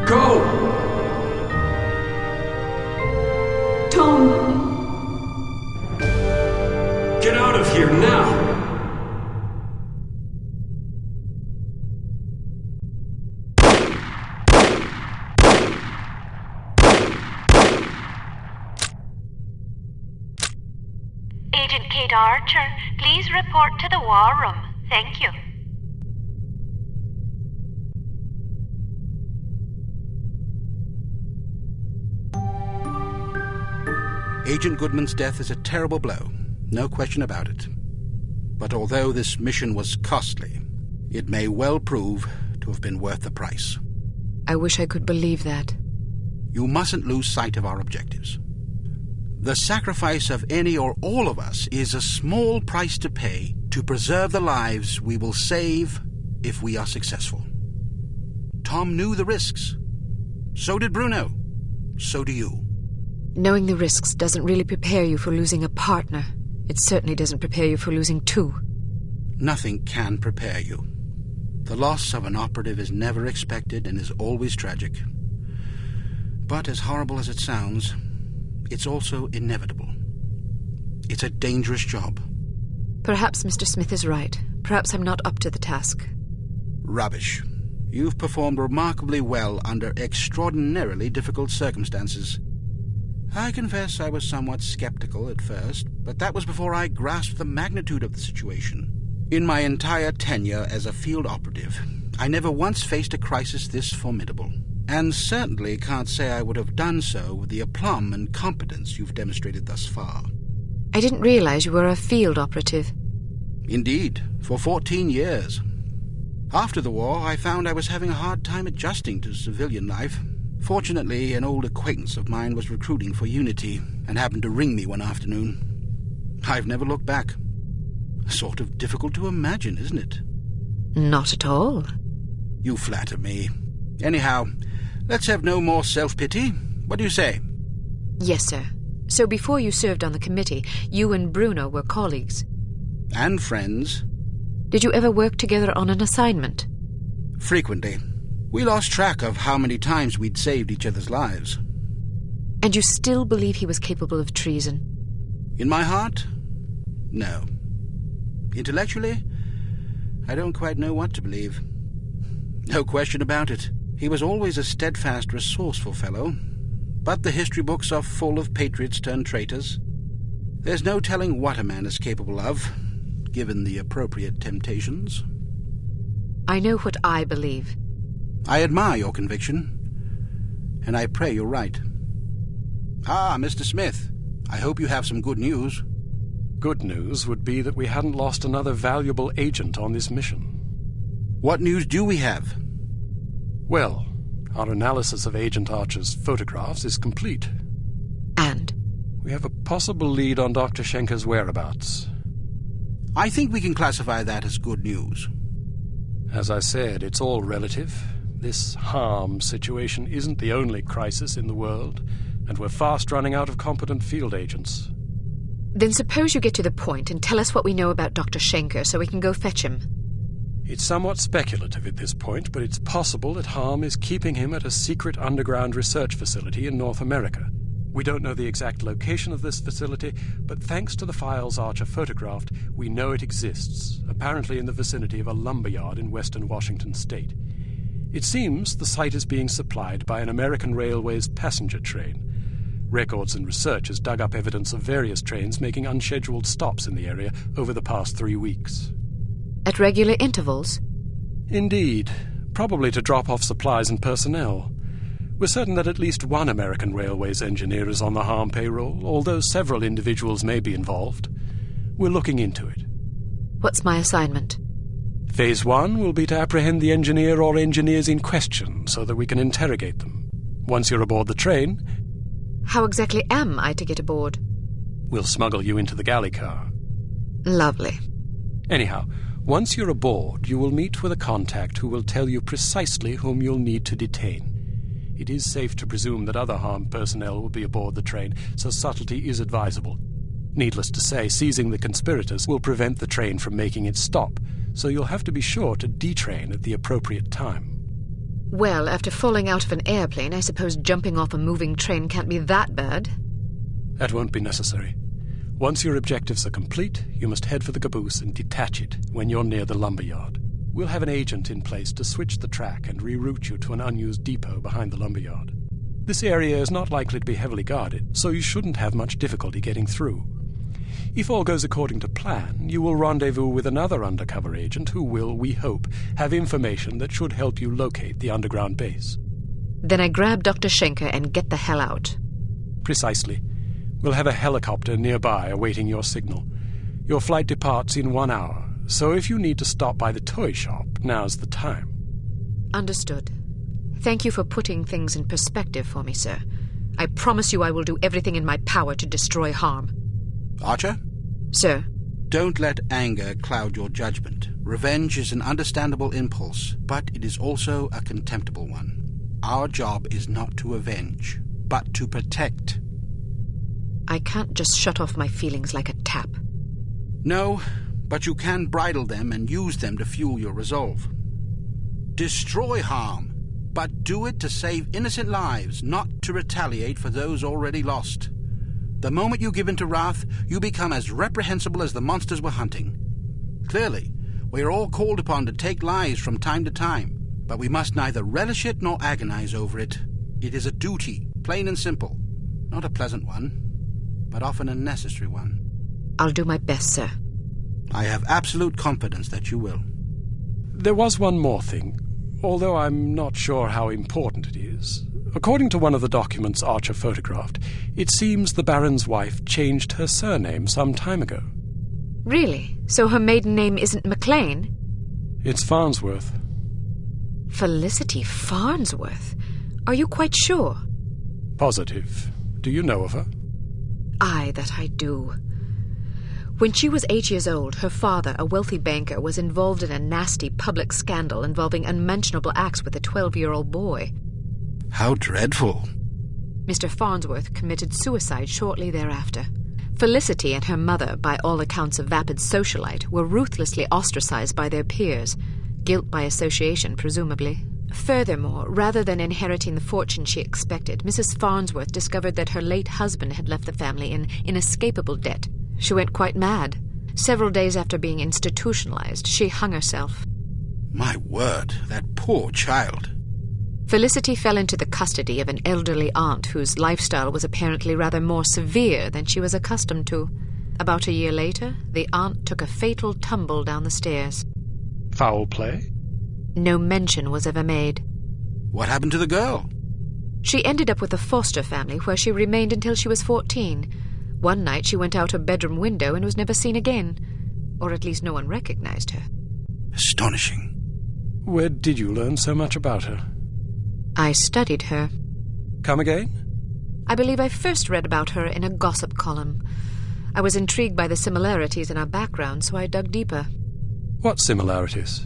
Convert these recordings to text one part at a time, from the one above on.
Go! Tom! Get out of here now! Agent Kate Archer, please report to the war room. Thank you. Agent Goodman's death is a terrible blow, no question about it. But although this mission was costly, it may well prove to have been worth the price. I wish I could believe that. You mustn't lose sight of our objectives. The sacrifice of any or all of us is a small price to pay to preserve the lives we will save if we are successful. Tom knew the risks. So did Bruno. So do you. Knowing the risks doesn't really prepare you for losing a partner. It certainly doesn't prepare you for losing two. Nothing can prepare you. The loss of an operative is never expected and is always tragic. But as horrible as it sounds, it's also inevitable. It's a dangerous job. Perhaps Mr. Smith is right. Perhaps I'm not up to the task. Rubbish. You've performed remarkably well under extraordinarily difficult circumstances. I confess I was somewhat skeptical at first, but that was before I grasped the magnitude of the situation. In my entire tenure as a field operative, I never once faced a crisis this formidable, and certainly can't say I would have done so with the aplomb and competence you've demonstrated thus far. I didn't realize you were a field operative. Indeed, for 14 years. After the war, I found I was having a hard time adjusting to civilian life. Fortunately, an old acquaintance of mine was recruiting for Unity and happened to ring me one afternoon. I've never looked back. Sort of difficult to imagine, isn't it? Not at all. You flatter me. Anyhow, let's have no more self-pity. What do you say? Yes, sir. So before you served on the committee, you and Bruno were colleagues. And friends. Did you ever work together on an assignment? Frequently. We lost track of how many times we'd saved each other's lives. And you still believe he was capable of treason? In my heart, no. Intellectually, I don't quite know what to believe. No question about it. He was always a steadfast, resourceful fellow, but the history books are full of patriots turned traitors. There's no telling what a man is capable of, given the appropriate temptations. I know what I believe. I admire your conviction, and I pray you're right. Ah, Mr. Smith, I hope you have some good news. Good news would be that we hadn't lost another valuable agent on this mission. What news do we have? Well, our analysis of Agent Archer's photographs is complete. And? We have a possible lead on Dr. Schenker's whereabouts. I think we can classify that as good news. As I said, it's all relative. This harm situation isn't the only crisis in the world, and we're fast running out of competent field agents. Then suppose you get to the point and tell us what we know about Dr. Schenker so we can go fetch him. It's somewhat speculative at this point, but it's possible that harm is keeping him at a secret underground research facility in North America. We don't know the exact location of this facility, but thanks to the files Archer photographed, we know it exists, apparently in the vicinity of a lumberyard in western Washington state. It seems the site is being supplied by an American Railways passenger train. Records and research has dug up evidence of various trains making unscheduled stops in the area over the past 3 weeks. At regular intervals? Indeed, probably to drop off supplies and personnel. We're certain that at least one American Railways engineer is on the harm payroll, although several individuals may be involved. We're looking into it. What's my assignment? Phase 1 will be to apprehend the engineer or engineers in question so that we can interrogate them. Once you're aboard the train... How exactly am I to get aboard? We'll smuggle you into the galley car. Lovely. Anyhow, once you're aboard, you will meet with a contact who will tell you precisely whom you'll need to detain. It is safe to presume that other harmed personnel will be aboard the train, so subtlety is advisable. Needless to say, seizing the conspirators will prevent the train from making its stop, so you'll have to be sure to detrain at the appropriate time. Well, after falling out of an airplane, I suppose jumping off a moving train can't be that bad. That won't be necessary. Once your objectives are complete, you must head for the caboose and detach it when you're near the lumberyard. We'll have an agent in place to switch the track and reroute you to an unused depot behind the lumberyard. This area is not likely to be heavily guarded, so you shouldn't have much difficulty getting through. If all goes according to plan, you will rendezvous with another undercover agent who will, we hope, have information that should help you locate the underground base. Then I grab Dr. Schenker and get the hell out. Precisely. We'll have a helicopter nearby awaiting your signal. Your flight departs in 1 hour, so if you need to stop by the toy shop, now's the time. Understood. Thank you for putting things in perspective for me, sir. I promise you I will do everything in my power to destroy harm. Archer? Sir? Don't let anger cloud your judgment. Revenge is an understandable impulse, but it is also a contemptible one. Our job is not to avenge, but to protect. I can't just shut off my feelings like a tap. No, but you can bridle them and use them to fuel your resolve. Destroy harm, but do it to save innocent lives, not to retaliate for those already lost. The moment you give in to wrath, you become as reprehensible as the monsters we're hunting. Clearly, we are all called upon to take lives from time to time, but we must neither relish it nor agonize over it. It is a duty, plain and simple. Not a pleasant one, but often a necessary one. I'll do my best, sir. I have absolute confidence that you will. There was one more thing, although I'm not sure how important it is. According to one of the documents Archer photographed, it seems the Baron's wife changed her surname some time ago. Really? So her maiden name isn't McLean? It's Farnsworth. Felicity Farnsworth? Are you quite sure? Positive. Do you know of her? Aye, that I do. When she was 8 years old, her father, a wealthy banker, was involved in a nasty public scandal involving unmentionable acts with a 12-year-old boy. How dreadful. Mr. Farnsworth committed suicide shortly thereafter. Felicity and her mother, by all accounts a vapid socialite, were ruthlessly ostracized by their peers, guilt by association, presumably. Furthermore, rather than inheriting the fortune she expected, Mrs. Farnsworth discovered that her late husband had left the family in inescapable debt. She went quite mad. Several days after being institutionalized, she hung herself. My word, that poor child. Felicity fell into the custody of an elderly aunt whose lifestyle was apparently rather more severe than she was accustomed to. About a year later, the aunt took a fatal tumble down the stairs. Foul play? No mention was ever made. What happened to the girl? She ended up with a foster family where she remained until she was 14. One night she went out her bedroom window and was never seen again. Or at least no one recognized her. Astonishing. Where did you learn so much about her? I studied her. Come again? I believe I first read about her in a gossip column. I was intrigued by the similarities in our background, so I dug deeper. What similarities?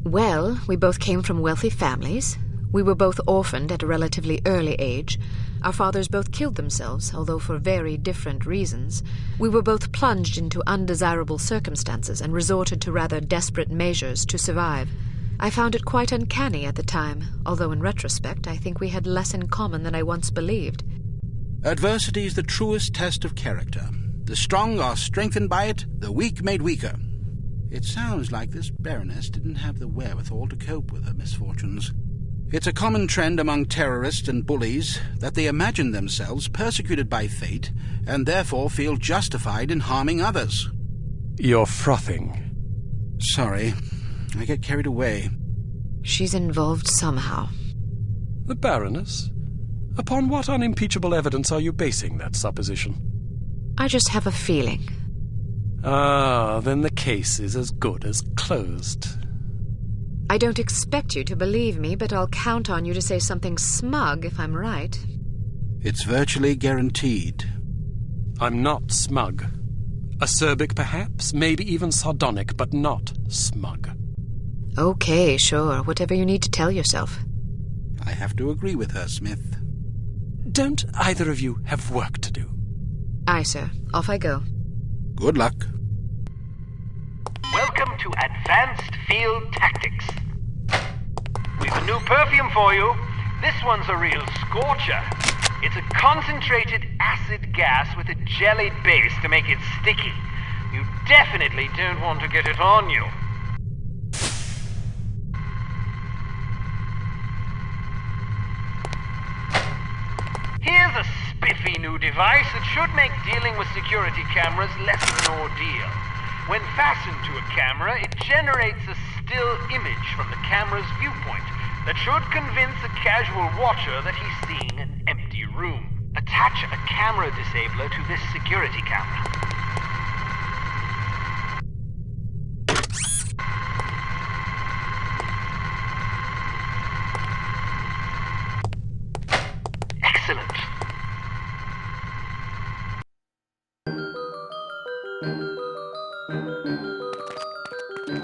Well, we both came from wealthy families. We were both orphaned at a relatively early age. Our fathers both killed themselves, although for very different reasons. We were both plunged into undesirable circumstances and resorted to rather desperate measures to survive. I found it quite uncanny at the time, although in retrospect I think we had less in common than I once believed. Adversity is the truest test of character. The strong are strengthened by it, the weak made weaker. It sounds like this Baroness didn't have the wherewithal to cope with her misfortunes. It's a common trend among terrorists and bullies that they imagine themselves persecuted by fate and therefore feel justified in harming others. You're frothing. Sorry, I get carried away. She's involved somehow. The Baroness? Upon what unimpeachable evidence are you basing that supposition? I just have a feeling. Ah, then the case is as good as closed. I don't expect you to believe me, but I'll count on you to say something smug if I'm right. It's virtually guaranteed. I'm not smug. Acerbic, perhaps, maybe even sardonic, but not smug. Okay, sure. Whatever you need to tell yourself. I have to agree with her, Smith. Don't either of you have work to do? Aye, sir. Off I go. Good luck. Welcome to Advanced Field Tactics. We maneuver New perfume for you. This one's a real scorcher. It's a concentrated acid gas with a jellied base to make it sticky. You definitely don't want to get it on you. Here's a spiffy new device that should make dealing with security cameras less of an ordeal. When fastened to a camera, it generates a still image from the camera's viewpoint that should convince a casual watcher that he's seeing an empty room. Attach a camera disabler to this security camera. Excellent.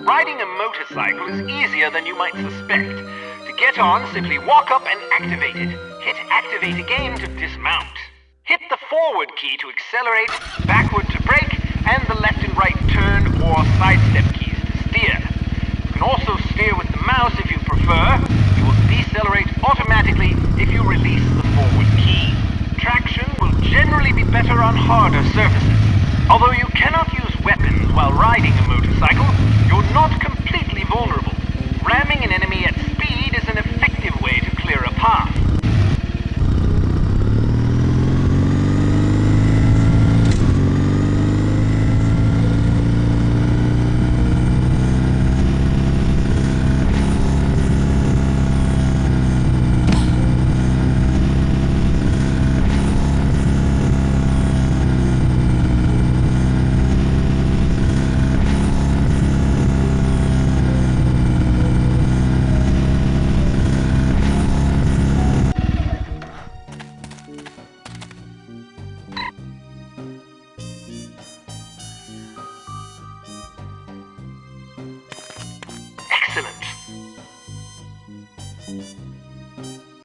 Riding a motorcycle is easier than you might suspect. To get on, simply walk up and activate it. Hit activate again to dismount. Hit the forward key to accelerate, backward to brake, and the left and right turn or sidestep keys to steer. You can also steer with the mouse if you prefer. You will decelerate automatically if you release the forward key. Traction will generally be better on harder surfaces. Although you cannot use weapons while riding a motorcycle, you're not completely vulnerable. Ramming an enemy at